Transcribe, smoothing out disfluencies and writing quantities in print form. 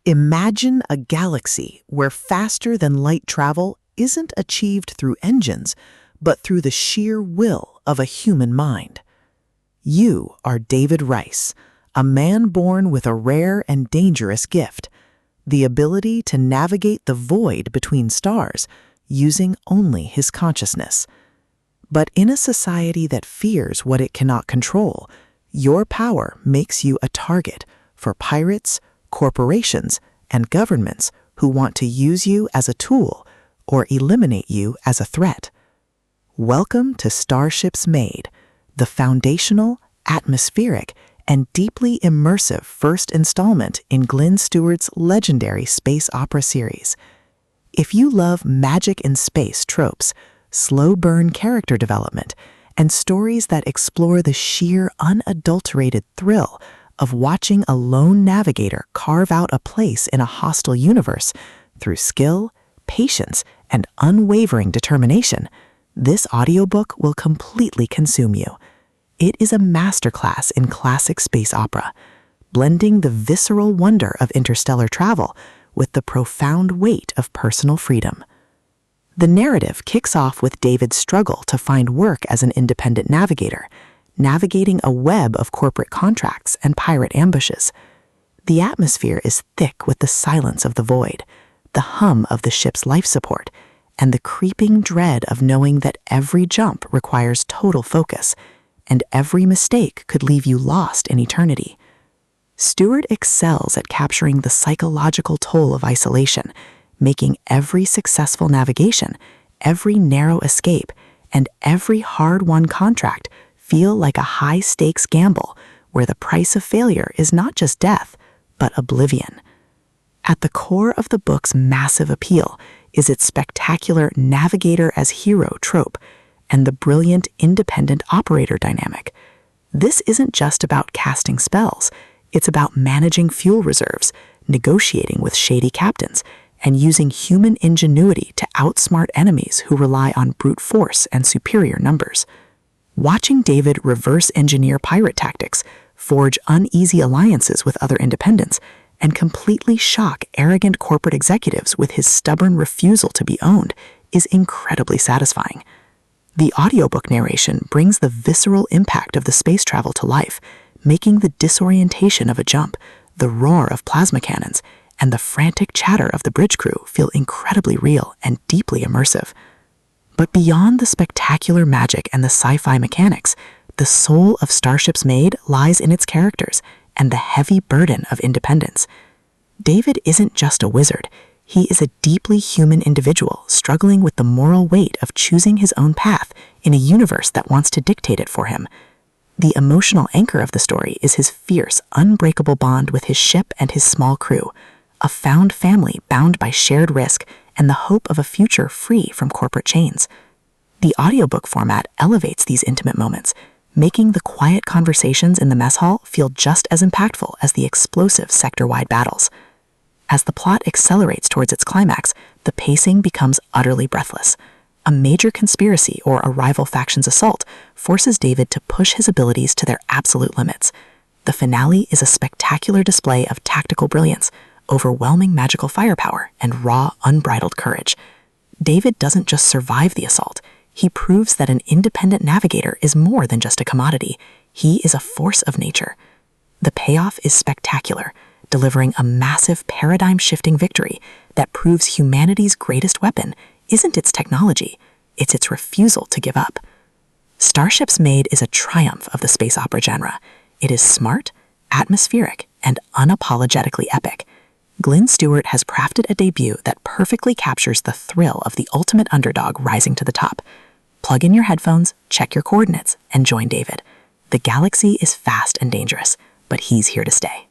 Imagine a galaxy where faster-than-light travel isn't achieved through engines, but through the sheer will of a human mind. You are David Rice, a man born with a rare and dangerous gift, the ability to navigate the void between stars using only his consciousness. But in a society that fears what it cannot control, your power makes you a target for pirates, corporations, and governments who want to use you as a tool or eliminate you as a threat. Welcome to STARSHIP'S Mage, the foundational, atmospheric, and deeply immersive first installment in Glynn Stewart's legendary space opera series. If you love magic in space tropes, slow-burn character development, and stories that explore the sheer, unadulterated thrill of watching a lone navigator carve out a place in a hostile universe through skill, patience, and unwavering determination, this audiobook will completely consume you. It is a masterclass in classic space opera, blending the visceral wonder of interstellar travel with the profound weight of personal freedom. The narrative kicks off with David's struggle to find work as an independent navigator, navigating a web of corporate contracts and pirate ambushes. The atmosphere is thick with the silence of the void, the hum of the ship's life support, and the creeping dread of knowing that every jump requires total focus, and every mistake could leave you lost in eternity. Stewart excels at capturing the psychological toll of isolation, making every successful navigation, every narrow escape, and every hard-won contract feel like a high-stakes gamble where the price of failure is not just death, but oblivion. At the core of the book's massive appeal is its spectacular navigator-as-hero trope and the brilliant independent operator dynamic. This isn't just about casting spells, it's about managing fuel reserves, negotiating with shady captains, and using human ingenuity to outsmart enemies who rely on brute force and superior numbers. Watching David reverse engineer pirate tactics, forge uneasy alliances with other independents, and completely shock arrogant corporate executives with his stubborn refusal to be owned is incredibly satisfying. The audiobook narration brings the visceral impact of the space travel to life, making the disorientation of a jump, the roar of plasma cannons, and the frantic chatter of the bridge crew feel incredibly real and deeply immersive. But beyond the spectacular magic and the sci-fi mechanics, the soul of STARSHIP'S Mage lies in its characters and the heavy burden of independence. David isn't just a wizard. He is a deeply human individual struggling with the moral weight of choosing his own path in a universe that wants to dictate it for him. The emotional anchor of the story is his fierce, unbreakable bond with his ship and his small crew, a found family bound by shared risk and the hope of a future free from corporate chains. The audiobook format elevates these intimate moments, making the quiet conversations in the mess hall feel just as impactful as the explosive sector-wide battles. As the plot accelerates towards its climax, the pacing becomes utterly breathless. A major conspiracy or a rival faction's assault forces David to push his abilities to their absolute limits. The finale is a spectacular display of tactical brilliance, overwhelming magical firepower, and raw, unbridled courage. David doesn't just survive the assault. He proves that an independent navigator is more than just a commodity. He is a force of nature. The payoff is spectacular, delivering a massive paradigm-shifting victory that proves humanity's greatest weapon isn't its technology, it's its refusal to give up. STARSHIP'S Mage is a triumph of the space opera genre. It is smart, atmospheric, and unapologetically epic. Glynn Stewart has crafted a debut that perfectly captures the thrill of the ultimate underdog rising to the top. Plug in your headphones, check your coordinates, and join David. The galaxy is fast and dangerous, but he's here to stay.